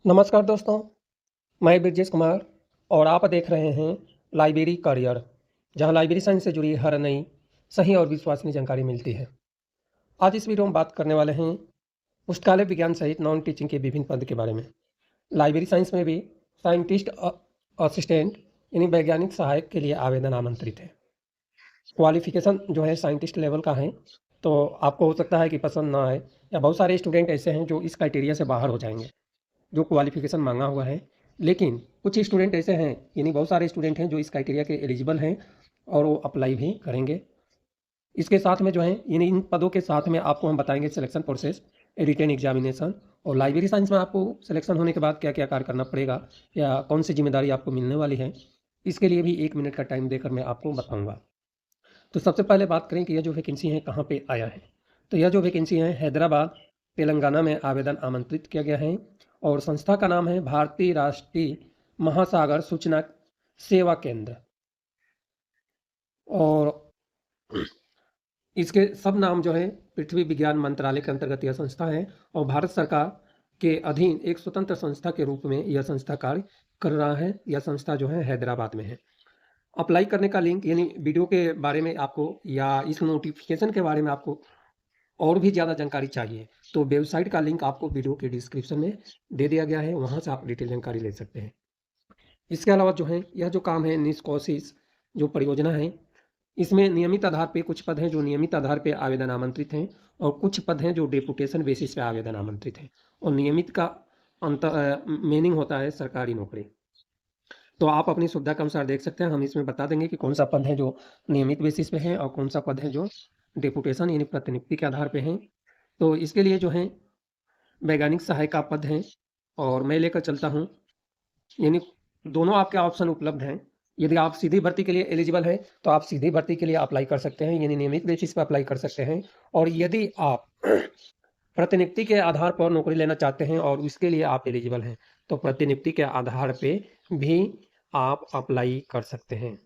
नमस्कार दोस्तों, मैं ब्रजेश कुमार और आप देख रहे हैं लाइब्रेरी करियर, जहां लाइब्रेरी साइंस से जुड़ी हर नई, सही और विश्वसनीय जानकारी मिलती है। आज इस वीडियो में बात करने वाले हैं पुस्तकालय विज्ञान सहित नॉन टीचिंग के विभिन्न पद के बारे में। लाइब्रेरी साइंस में भी साइंटिस्ट असिस्टेंट यानी वैज्ञानिक सहायक के लिए आवेदन आमंत्रित है। क्वालिफिकेशन जो है साइंटिस्ट लेवल का है, तो आपको हो सकता है कि पसंद ना आए या बहुत सारे स्टूडेंट ऐसे हैं जो इस क्राइटेरिया से बाहर हो जाएंगे, जो क्वालिफ़िकेशन माँगा हुआ है। लेकिन कुछ स्टूडेंट ऐसे हैं, यानी बहुत सारे स्टूडेंट हैं जो इस क्राइटेरिया के एलिजिबल हैं और वो अप्लाई भी करेंगे। इसके साथ में जो है इन पदों के साथ में आपको हम बताएँगे सिलेक्शन प्रोसेस, रिटेन एग्जामिनेशन और लाइब्रेरी साइंस में आपको सिलेक्शन होने के बाद क्या-क्या कार्य करना पड़ेगा या कौन-सी ज़िम्मेदारी आपको मिलने वाली है। इसके लिए भी 1 मिनट का टाइम देकर मैं आपको बताऊँगा। तो सबसे पहले बात करें कि यह जो वैकेंसी है कहाँ पे आया है। तो यह जो वैकेंसी है हैदराबाद, तेलंगाना में आवेदन आमंत्रित किया गया है और संस्था का नाम है भारतीय राष्ट्रीय महासागर सूचना सेवा केंद्र और इसके सब नाम जो है पृथ्वी विज्ञान मंत्रालय के अंतर्गत यह संस्था है और भारत सरकार के अधीन एक स्वतंत्र संस्था के रूप में यह संस्था कार्य कर रहा है। यह संस्था जो है हैदराबाद में है। अप्लाई करने का लिंक यानी वीडियो के बारे में आपको या इस नोटिफिकेशन के बारे में आपको और भी ज़्यादा जानकारी चाहिए तो वेबसाइट का लिंक आपको वीडियो के डिस्क्रिप्शन में दे दिया गया है, वहाँ से आप डिटेल जानकारी ले सकते हैं। इसके अलावा जो है यह जो काम है निष्कोशिश जो परियोजना है, इसमें नियमित आधार पे कुछ पद हैं जो नियमित आधार पे आवेदन आमंत्रित हैं और कुछ पद हैं जो डेपुटेशन बेसिस पे आवेदन आमंत्रित हैं और नियमित का मीनिंग होता है सरकारी नौकरी। तो आप अपनी सुविधा के अनुसार देख सकते हैं। हम इसमें बता देंगे कि कौन सा पद है जो नियमित बेसिस पे है और कौन सा पद है जो डेपुटेशन यानी प्रतिनियुक्ति के आधार पे है। तो इसके लिए जो है वैज्ञानिक सहायक का पद है और मैं लेकर चलता हूँ, यानी दोनों आपके ऑप्शन उपलब्ध हैं। यदि आप सीधी भर्ती के लिए एलिजिबल हैं तो आप सीधी भर्ती के लिए अप्लाई कर सकते हैं, यानी नियमित बेसिस पे अप्लाई कर सकते हैं। और यदि आप प्रतिनियुक्ति के आधार पर नौकरी लेना चाहते हैं और उसके लिए आप एलिजिबल हैं तो प्रतिनियुक्ति के आधार पे भी आप अप्लाई कर सकते हैं।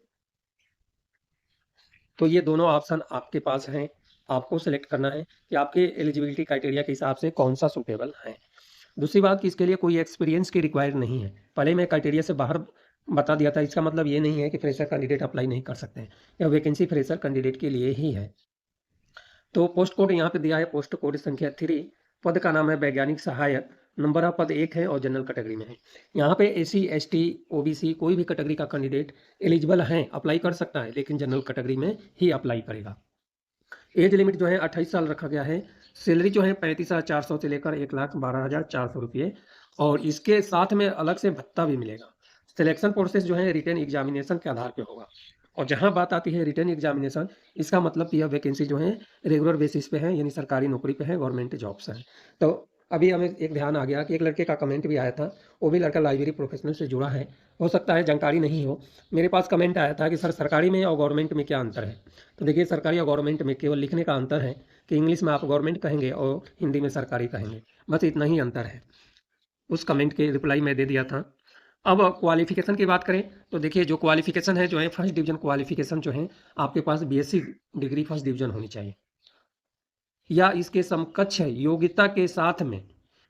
तो ये दोनों ऑप्शन आपके पास हैं। आपको सेलेक्ट करना है कि आपके एलिजिबिलिटी क्राइटेरिया के हिसाब से कौन सा सूटेबल है। दूसरी बात कि इसके लिए कोई एक्सपीरियंस की रिक्वायर नहीं है। पहले मैं क्राइटेरिया से बाहर बता दिया था, इसका मतलब ये नहीं है कि फ्रेशर कैंडिडेट अप्लाई नहीं कर सकते हैं। यह वैकेंसी फ्रेशर कैंडिडेट के लिए ही है। तो पोस्ट कोड यहाँ पे दिया है, पोस्ट कोड संख्या 3, पद का नाम है वैज्ञानिक सहायक, नंबर ऑफ पद 1 है और जनरल कैटेगरी में है। यहाँ पे एसी, एसटी, ओबीसी कोई भी कैटेगरी का कैंडिडेट एलिजिबल है, अप्लाई कर सकता है, लेकिन जनरल कैटेगरी में ही अप्लाई करेगा। एज लिमिट जो है 28 साल रखा गया है। सैलरी जो है 35,400 से लेकर 1,12,400 रुपये और इसके साथ में अलग से भत्ता भी मिलेगा। सिलेक्शन प्रोसेस जो है रिटन एग्जामिनेशन के आधार पे होगा और जहाँ बात आती है रिटन एग्जामिनेशन, इसका मतलब कि यह वैकेंसी जो है रेगुलर बेसिस पे है, यानी सरकारी नौकरी पे है, गवर्नमेंट जॉब्स हैं। तो अभी हमें एक ध्यान आ गया कि एक लड़के का कमेंट भी आया था, वो भी लड़का लाइब्रेरी प्रोफेशनल से जुड़ा है, हो सकता है जानकारी नहीं हो। मेरे पास कमेंट आया था कि सर सरकारी में और गवर्नमेंट में क्या अंतर है। तो देखिए सरकारी और गवर्नमेंट में केवल लिखने का अंतर है कि इंग्लिश में आप गवर्नमेंट कहेंगे और हिंदी में सरकारी कहेंगे, बस इतना ही अंतर है। उस कमेंट के रिप्लाई मैं दे दिया था। अब क्वालिफिकेशन की बात करें तो देखिए जो क्वालिफिकेशन है जो है फर्स्ट डिवीजन क्वालिफिकेशन जो है आपके पास बीएससी डिग्री फर्स्ट डिवीजन होनी चाहिए या इसके समकक्ष है योग्यता के साथ में,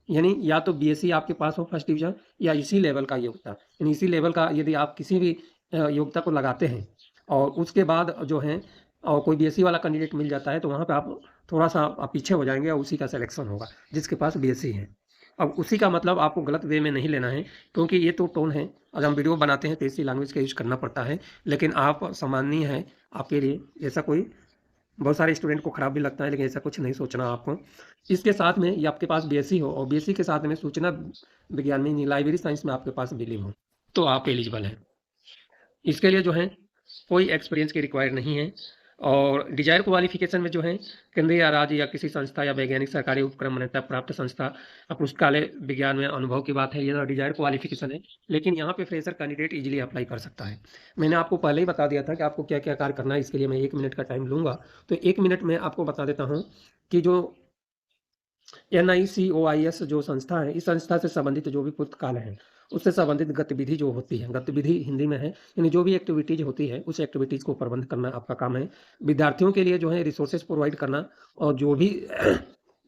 यानी या तो बीएससी आपके पास हो फर्स्ट डिवीजन या इसी लेवल का योग्यता, यानी इसी लेवल का यदि आप किसी भी योग्यता को लगाते हैं और उसके बाद जो है और कोई बीएससी वाला कैंडिडेट मिल जाता है तो वहाँ पे आप थोड़ा सा आप पीछे हो जाएंगे और उसी का सिलेक्शन होगा जिसके पास बीएससी है। अब उसी का मतलब आपको गलत वे में नहीं लेना है, क्योंकि ये तो टोन है, अगर हम वीडियो बनाते हैं तो इसी लैंग्वेज का यूज करना पड़ता है, लेकिन आप सामान्य है आपके लिए, ऐसा कोई बहुत सारे स्टूडेंट को खराब भी लगता है, लेकिन ऐसा कुछ नहीं सोचना आपको। इसके साथ में ये आपके पास बीएससी हो और बीएससी के साथ में सूचना विज्ञान में लाइब्रेरी साइंस में आपके पास बिलीव हो तो आप एलिजिबल हैं। इसके लिए जो है कोई एक्सपीरियंस की रिक्वायर नहीं है और डिजायर क्वालिफिकेशन में जो है केंद्रीय या राज्य या किसी संस्था या वैज्ञानिक सरकारी उपक्रम मान्यता प्राप्त संस्था पुस्तकालय विज्ञान में अनुभव की बात है, ये डिजायर क्वालिफिकेशन है। लेकिन यहाँ पे फ्रेशर कैंडिडेट इजीली अप्लाई कर सकता है। मैंने आपको पहले ही बता दिया था कि आपको क्या क्या कार्य करना है, इसके लिए मैं 1 मिनट का टाइम लूँगा। तो 1 मिनट में आपको बता देता हूँ कि जो NICOIS जो संस्था है, इस संस्था से संबंधित जो भी पुस्तकालय हैं, उससे संबंधित गतिविधि जो होती है, गतिविधि हिंदी में है, यानी जो भी एक्टिविटीज़ होती है, उस एक्टिविटीज़ को प्रबंध करना आपका काम है। विद्यार्थियों के लिए जो है रिसोर्सेज़ प्रोवाइड करना और जो भी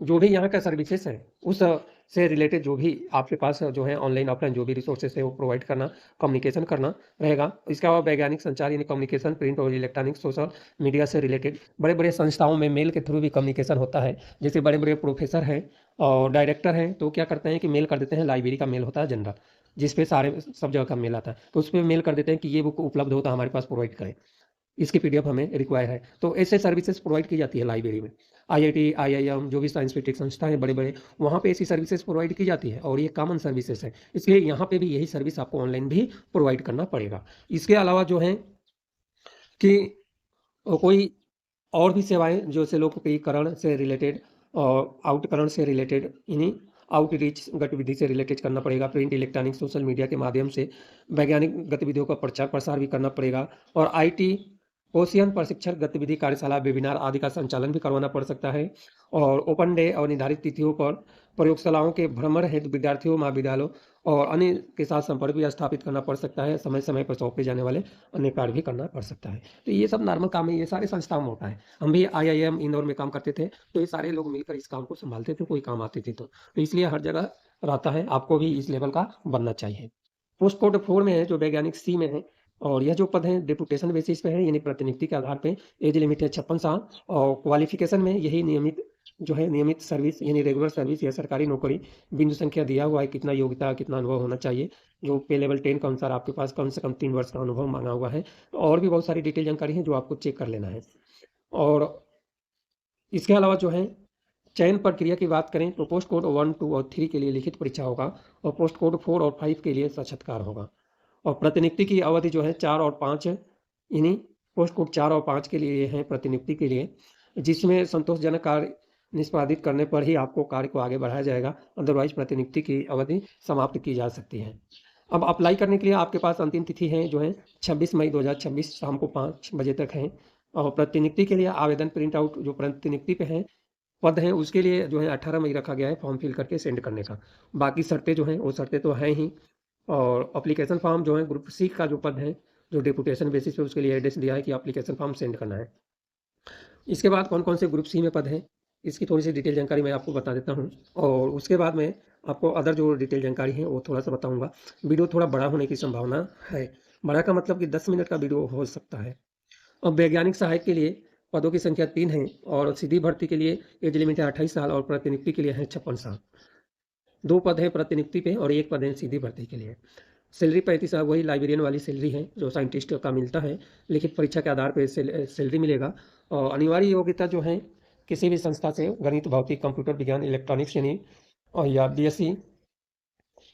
जो भी यहाँ का सर्विसेज है, उस से रिलेटेड जो भी आपके पास जो है ऑनलाइन, ऑफलाइन जो भी रिसोर्सेस है वो प्रोवाइड करना, कम्युनिकेशन करना रहेगा। इसके अलावा वैज्ञानिक संचार यानी कम्युनिकेशन, प्रिंट और इलेक्ट्रॉनिक, सोशल मीडिया से रिलेटेड बड़े-बड़े संस्थाओं में मेल के थ्रू भी कम्युनिकेशन होता है। जैसे बड़े-बड़े प्रोफ़ेसर हैं और डायरेक्टर हैं, तो क्या करते हैं कि मेल कर देते हैं, लाइब्रेरी का मेल होता है जनरल, जिस पे सारे सब जगह का मेल आता है। तो उस पे मेल कर देते हैं कि ये बुक उपलब्ध हो तो हमारे पास प्रोवाइड करें। इसकी पीडीएफ हमें रिक्वायर है। तो ऐसे सर्विसेज प्रोवाइड की जाती है लाइब्रेरी में। आईआईटी, आईआईएम जो भी साइंटिफिक संस्थाएँ हैं बड़े-बड़े, वहाँ पे ऐसी सर्विसेज प्रोवाइड की जाती है और ये कॉमन सर्विसेज है। इसलिए यहाँ पे भी यही सर्विस आपको ऑनलाइन भी प्रोवाइड करना पड़ेगा। इसके अलावा जो है कि कोई और भी सेवाएँ जैसे लोकप्रियकरण से रिलेटेड और आउटकरण से रिलेटेड यानी आउटरीच गतिविधि से रिलेटेड करना पड़ेगा। प्रिंट, इलेक्ट्रॉनिक, सोशल मीडिया के माध्यम से वैज्ञानिक गतिविधियों का प्रचार-प्रसार भी करना पड़ेगा और आईटी ओशियन प्रशिक्षण गतिविधि, कार्यशाला, वेबिनार आदि का संचालन भी करवाना पड़ सकता है और ओपन डे और निर्धारित तिथियों पर प्रयोगशालाओं के भ्रमण हेतु विद्यार्थियों, महाविद्यालयों और अन्य के साथ संपर्क भी स्थापित करना पड़ सकता है। समय-समय पर सौंपे जाने वाले अन्य कार्य भी करना पड़ सकता है। तो ये सब नॉर्मल काम है, ये सारे संस्थाओं में होता है। हम भी आईआईएम इंदौर में काम करते थे, तो ये सारे लोग मिलकर इस काम को सँभालते थे, कोई काम आती थी तो। तो इसलिए हर जगह रहता है, आपको भी इस लेवल का बनना चाहिए। पोस्ट कोड 4 में है जो वैज्ञानिक सी में है और यह जो पद है डेपुटेशन बेसिस पे है यानी प्रतिनियुक्ति के आधार पे। एज लिमिट है 56 साल और क्वालिफिकेशन में यही नियमित जो है नियमित सर्विस यानी रेगुलर सर्विस या सरकारी नौकरी। बिंदु संख्या दिया हुआ है कितना योग्यता, कितना अनुभव होना चाहिए। जो पे लेवल 10 के अनुसार आपके पास कम से कम 3 वर्ष का अनुभव माँगा हुआ है। और भी बहुत सारी डिटेल जानकारी है जो आपको चेक कर लेना है। और इसके अलावा जो है चयन प्रक्रिया की बात करें तो पोस्ट कोड 1, 2 और 3 के लिए लिखित परीक्षा होगा और पोस्ट कोड 4 और 5 के लिए साक्षात्कार होगा। और प्रतिनियुक्ति की अवधि जो है 4 और 5 है, यानी पोस्ट कोड 4 और 5 के लिए है प्रतिनियुक्ति के लिए, जिसमें संतोषजनक कार्य निष्पादित करने पर ही आपको कार्य को आगे बढ़ाया जाएगा, अदरवाइज प्रतिनियुक्ति की अवधि समाप्त की जा सकती है। अब अप्लाई करने के लिए आपके पास अंतिम तिथि है जो है 26 मई 2026 शाम को 5 बजे तक है और प्रतिनियुक्ति के लिए आवेदन प्रिंट आउट जो प्रतिनियुक्ति पे है पद हैं उसके लिए जो है 18 मई रखा गया है फॉर्म फिल करके सेंड करने का। बाकी शर्तें जो हैं वो शर्तें तो हैं ही और एप्लीकेशन फॉर्म जो है ग्रुप सी का जो पद है जो डेपुटेशन बेसिस पे उसके लिए एड्रेस दिया है कि एप्लीकेशन फॉर्म सेंड करना है। इसके बाद कौन-कौन से ग्रुप सी में पद हैं, इसकी थोड़ी-सी डिटेल जानकारी मैं आपको बता देता हूँ और उसके बाद में आपको अदर जो डिटेल जानकारी है वो थोड़ा-सा बताऊँगा। वीडियो थोड़ा बड़ा होने की संभावना है। बड़ा का मतलब कि 10 मिनट का वीडियो हो सकता है। अब वैज्ञानिक सहायक के लिए पदों की संख्या 3 है और सीधी भर्ती के लिए एज लिमिट है 28 साल और प्रतिनियुक्ति के लिए है 56 साल। 2 पद हैं प्रतिनियुक्ति पे और 1 पद है सीधी भर्ती के लिए। सैलरी 35 वही लाइब्रेरियन वाली सैलरी है जो साइंटिस्ट का मिलता है। लिखित परीक्षा के आधार पे सैलरी मिलेगा और अनिवार्य योग्यता जो है किसी भी संस्था से गणित, भौतिक, कंप्यूटर विज्ञान, इलेक्ट्रॉनिक्स यानी और या बीएससी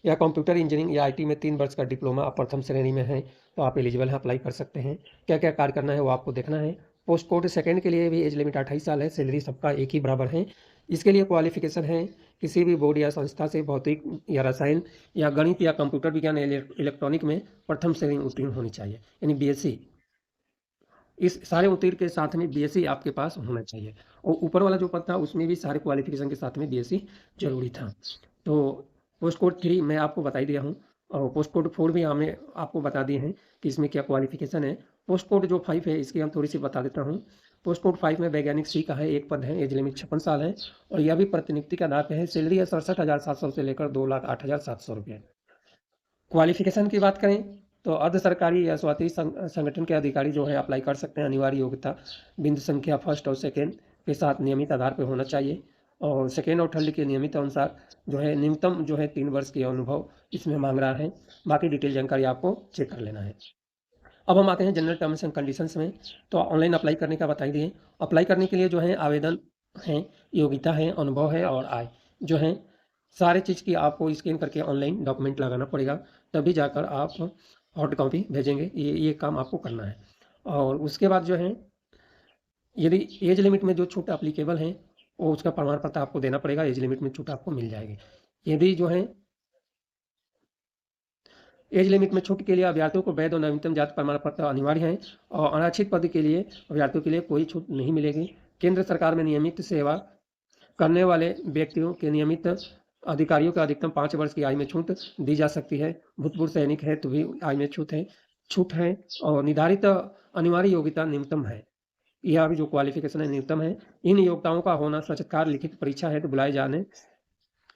या कंप्यूटर इंजीनियरिंग या आईटी में 3 वर्ष का डिप्लोमा आप प्रथम श्रेणी में हैं तो आप एलिजिबल हैं, अप्लाई कर सकते हैं। क्या-क्या कार्य करना है वो आपको देखना है। पोस्ट कोड सेकंड के लिए भी एज लिमिट 28 साल है, सैलरी सबका एक ही बराबर है। इसके लिए क्वालिफिकेशन है किसी भी बोर्ड या संस्था से भौतिक या रसायन या गणित या कंप्यूटर विज्ञान या इलेक्ट्रॉनिक में प्रथम श्रेणी उत्तीर्ण होनी चाहिए यानी बीएससी। इस सारे उत्तीर्ण के साथ में बीएससी आपके पास होना चाहिए और ऊपर वाला जो पद था उसमें भी सारे क्वालिफिकेशन के साथ में बीएससी जरूरी था। तो पोस्ट कोड 3 मैं आपको बता ही दिया हूँ और पोस्ट कोड 4 भी हमें आपको बता दिए हैं कि इसमें क्या क्वालिफिकेशन है। पोस्ट कोड जो 5 है इसकी हम थोड़ी सी बता देता हूँ। पोस्ट कोड 5 में वैज्ञानिक सी का है, 1 पद है, एज लिमिट 56 साल है और यह भी प्रतिनियुक्ति के आधार पर है। सैलरी है 67,700 से लेकर 2,08,700 रुपये। क्वालिफिकेशन की बात करें तो अर्ध सरकारी या स्वायत्त संगठन के अधिकारी जो है अप्लाई कर सकते हैं। अनिवार्य योग्यता बिंदु संख्या फर्स्ट और सेकेंड के साथ नियमित आधार पर होना चाहिए और सेकेंड और थर्ड के नियमित अनुसार जो है न्यूनतम जो है 3 वर्ष के अनुभव इसमें मांग रहा है। बाकी डिटेल जानकारी आपको चेक कर लेना है। अब हम आते हैं जनरल टर्म्स एंड कंडीशंस में। तो ऑनलाइन अप्लाई करने का बता ही दिए। अप्लाई करने के लिए जो है आवेदन है, योग्यता है, अनुभव है और आय जो है सारे चीज़ की आपको स्कैन करके ऑनलाइन डॉक्यूमेंट लगाना पड़ेगा, तभी जाकर आप हॉट कॉपी भेजेंगे। ये काम आपको करना है और उसके बाद जो है यदि एज लिमिट में जो छूट एप्लीकेबल है वो उसका प्रमाण पत्र आपको देना पड़ेगा। एज लिमिट में छूट आपको मिल जाएगी। यदि जो है एज लिमिट में छूट के लिए अभ्यर्थियों को वैध और नवीनतम जाति प्रमाण पत्र अनिवार्य है और अनारक्षित पद के लिए अभ्यर्थियों के लिए कोई छूट नहीं मिलेगी। केंद्र सरकार में नियमित सेवा करने वाले व्यक्तियों के नियमित अधिकारियों को अधिकतम 5 वर्ष की आयु में छूट दी जा सकती है। भूतपूर्व सैनिक है तो भी आयु में छूट है और निर्धारित अनिवार्य योग्यता न्यूनतम है। यह भी जो क्वालिफिकेशन है न्यूनतम है। इन योग्यताओं का होना साक्षात्कार लिखित परीक्षा हेतु बुलाए जाने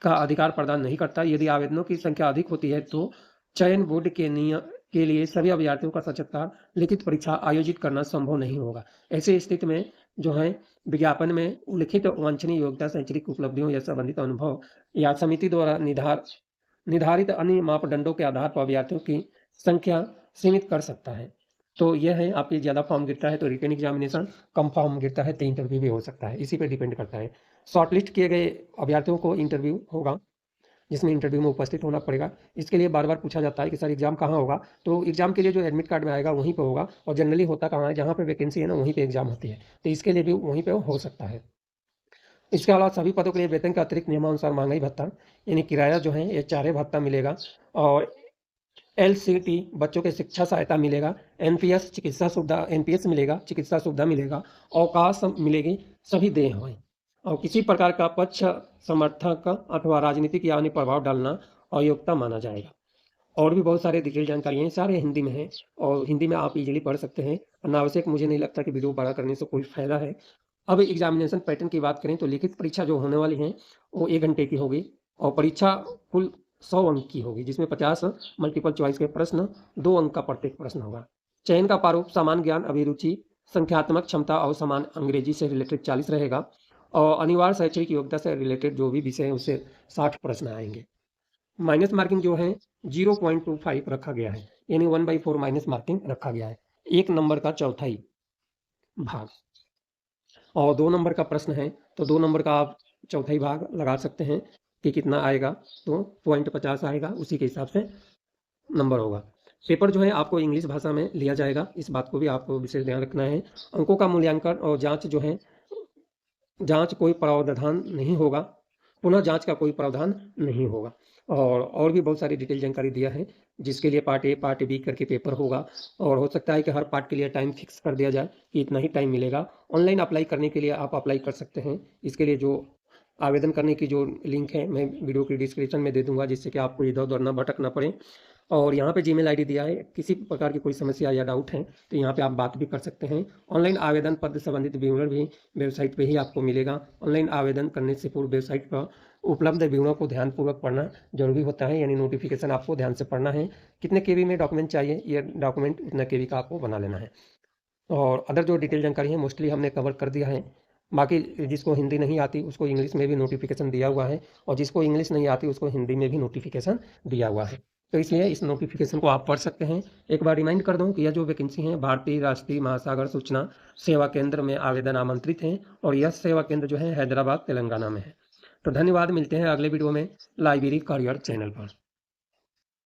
का अधिकार प्रदान नहीं करता। यदि आवेदनों की संख्या अधिक होती है तो चयन बोर्ड के नियम के लिए सभी अभ्यर्थियों का साक्षात्कार लिखित परीक्षा आयोजित करना संभव नहीं होगा। ऐसी स्थिति में जो है विज्ञापन में उल्लिखित वांछनीय योग्यता, शैक्षणिक उपलब्धियों या संबंधित अनुभव या समिति द्वारा निर्धारित अन्य मापदंडों के आधार पर अभ्यर्थियों की संख्या सीमित कर सकता है। तो यह है, आपके ज़्यादा फॉर्म गिरता है तो रिटन एग्जामिनेशन, कम फॉर्म गिरता है तो इंटरव्यू भी हो सकता है। इसी पे डिपेंड करता है। शॉर्टलिस्ट किए गए अभ्यर्थियों को इंटरव्यू होगा, जिसमें इंटरव्यू में उपस्थित होना पड़ेगा। इसके लिए बार-बार पूछा जाता है कि सर एग्ज़ाम कहाँ होगा? तो एग्ज़ाम के लिए जो एडमिट कार्ड में आएगा वहीं पे होगा, और जनरली होता कहाँ है, जहाँ पे वैकेंसी है ना वहीं पे एग्ज़ाम होती है। तो इसके लिए भी वहीं पे हो सकता है। इसके अलावा सभी पदों के लिए वेतन के अतिरिक्त नियमानुसार महंगाई भत्ता यानी किराया जो है ये चारे भत्ता मिलेगा, और एलसीटी बच्चों के शिक्षा सहायता मिलेगा, एनपीएस चिकित्सा सुविधा, एनपीएस मिलेगा, चिकित्सा सुविधा मिलेगा, अवकाश मिलेगी, सभी देय हैं। और किसी प्रकार का पक्ष समर्थक अथवा राजनीतिक या अन्य प्रभाव डालना अयोग्यता माना जाएगा। और भी बहुत सारे डिटेल जानकारी हैं, सारे हिंदी में हैं और हिंदी में आप इजीली पढ़ सकते हैं। अनावश्यक मुझे नहीं लगता कि वीडियो बड़ा करने से कोई फ़ायदा है। अब एग्जामिनेशन पैटर्न की बात करें तो लिखित परीक्षा जो होने वाली है वो 1 घंटे की होगी, और परीक्षा कुल 100 अंक की होगी, जिसमें 50 मल्टीपल चॉइस के प्रश्न, 2 अंक का प्रत्येक प्रश्न होगा। चयन का प्रारूप सामान्य ज्ञान, अभिरुचि, संख्यात्मक क्षमता और सामान्य अंग्रेजी से रिलेटेड 40 रहेगा, और अनिवार्य शैक्षणिक योग्यता से रिलेटेड जो भी विषय है उससे 60 प्रश्न आएंगे। माइनस मार्किंग जो है 0.25 रखा गया है, यानी 1/4 माइनस मार्किंग रखा गया है, 1 नंबर का चौथाई भाग। और 2 नंबर का प्रश्न है तो 2 नंबर का आप चौथाई भाग लगा सकते हैं कि कितना आएगा, तो 0.50 आएगा, उसी के हिसाब से नंबर होगा। पेपर जो है आपको इंग्लिश भाषा में लिया जाएगा, इस बात को भी आपको विशेष ध्यान रखना है। अंकों का मूल्यांकन और जांच जो है, जांच कोई प्रावधान नहीं होगा, पुनः जांच का कोई प्रावधान नहीं होगा। और भी बहुत सारी डिटेल जानकारी दिया है, जिसके लिए पार्ट ए पार्ट बी करके पेपर होगा, और हो सकता है कि हर पार्ट के लिए टाइम फिक्स कर दिया जाए कि इतना ही टाइम मिलेगा। ऑनलाइन अप्लाई करने के लिए आप अप्लाई कर सकते हैं। इसके लिए जो आवेदन करने की जो लिंक है मैं वीडियो की डिस्क्रिप्शन में दे दूंगा, जिससे कि आपको इधर उधर ना भटकना पड़े। और यहाँ पे जीमेल आईडी दिया है, किसी प्रकार की कोई समस्या या डाउट है तो यहाँ पे आप बात भी कर सकते हैं। ऑनलाइन आवेदन पत्र संबंधित विवरण भी वेबसाइट पे ही आपको मिलेगा। ऑनलाइन आवेदन करने से पूर्व वेबसाइट पर उपलब्ध विवरणों को ध्यानपूर्वक पढ़ना जरूरी होता है, यानी नोटिफिकेशन आपको ध्यान से पढ़ना है। कितने केबी में डॉक्यूमेंट चाहिए, ये डॉक्यूमेंट इतना केबी का आपको बना लेना है। और अदर जो डिटेल जानकारी है मोस्टली हमने कवर कर दिया है। बाकी जिसको हिंदी नहीं आती उसको इंग्लिश में भी नोटिफिकेशन दिया हुआ है, और जिसको इंग्लिश नहीं आती उसको हिंदी में भी नोटिफिकेशन दिया हुआ है। तो इसलिए इस नोटिफिकेशन को आप पढ़ सकते हैं। एक बार रिमाइंड कर दूं कि यह जो वैकेंसी है भारतीय राष्ट्रीय महासागर सूचना सेवा केंद्र में आवेदन आमंत्रित हैं, और यह सेवा केंद्र जो है हैदराबाद तेलंगाना में है। तो धन्यवाद, मिलते हैं अगले वीडियो में लाइब्रेरी करियर चैनल पर।